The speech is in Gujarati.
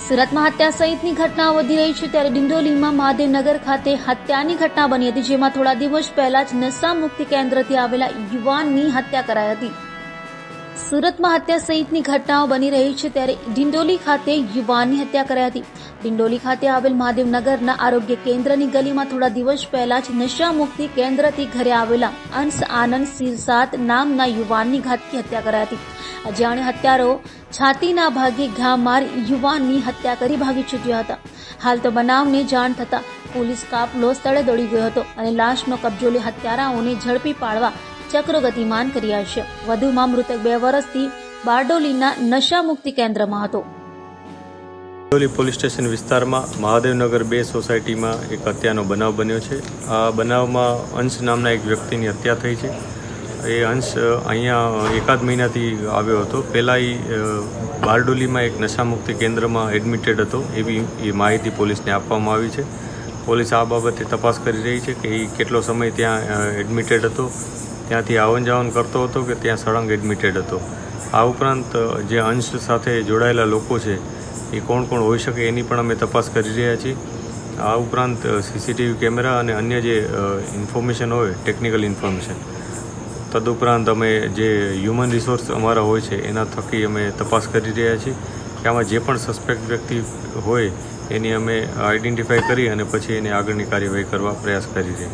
સુરતમાં હત્યા સહિતની ઘટનાઓ વધી રહી છે ત્યારે ડિંડોલીમાં મહાદેવનગર ખાતે હત્યાની ઘટના બની હતી, જેમાં થોડા દિવસ પહેલા જ નશા મુક્તિ કેન્દ્રથી આવેલા યુવાનની હત્યા કરાઈ હતી। સુરતમાં હત્યા સહિતની ઘટનાઓ બની રહી છે ત્યારે ડિંડોલી ખાતે યુવાનની હત્યા કરાઈ હતી। ડિંડોલી ખાતે આવેલ મહાદેવનગરના આરોગ્ય કેન્દ્રની ગલીમાં થોડા દિવસ પહેલા જ નશા મુક્તિ કેન્દ્રથી ઘરે આવેલા અંશ આનંદ સિરસાત નામના યુવાનની ઘાતકી હત્યા કરાઈ હતી। અજાણ્યા હત્યારો છાતીના ભાગે ઘા માર યુવાનની હત્યા કરી ભાગી છૂટ્યા હતા। હાલ તો બનાવને જાણ થતા પોલીસ કાફલો સ્થળે દોડી ગયો હતો અને લાશનો કબજો લઈ હત્યારાઓને ઝડપી પાડવા ચક્રો ગતિમાન કર્યા છે। વધુમાં મૃતક 2 વર્ષથી બારડોલીના નશા મુક્તિ કેન્દ્રમાં હતો। ડિંડોલી પોલીસ સ્ટેશન વિસ્તારમાં મહાદેવનગર 2 સોસાયટીમાં એક હત્યાનો બનાવ બન્યો છે। આ બનાવમાં અંશ નામના એક વ્યક્તિની હત્યા થઈ છે। એ અંશ અહીંયા એકાદ મહિનાથી આવ્યો હતો। પહેલાં એ બારડોલીમાં એક નશામુક્તિ કેન્દ્રમાં એડમિટેડ હતો એવી એ માહિતી પોલીસને આપવામાં આવી છે। પોલીસ આ બાબતે તપાસ કરી રહી છે કે એ કેટલો સમય ત્યાં એડમિટેડ હતો, ત્યાંથી આવન જાવન કરતો હતો કે ત્યાં સળંગ એડમિટેડ હતો। આ ઉપરાંત જે અંશ સાથે જોડાયેલા લોકો છે એ કોણ કોણ હોઈ શકે એની પણ અમે તપાસ કરી રહ્યા છીએ। આ ઉપરાંત સીસીટીવી કેમેરા અને અન્ય જે ઇન્ફોર્મેશન હોય, ટેકનિકલ ઇન્ફોર્મેશન, તદુપરાંત અમે જે હ્યુમન રિસોર્સ અમારા હોય છે એના થકી અમે તપાસ કરી રહ્યા છીએ કે આમાં જે પણ સસ્પેક્ટ વ્યક્તિ હોય એની અમે આઈડેન્ટિફાઈ કરી અને પછી એની આગળની કાર્યવાહી કરવા પ્રયાસ કરી રહ્યા છીએ।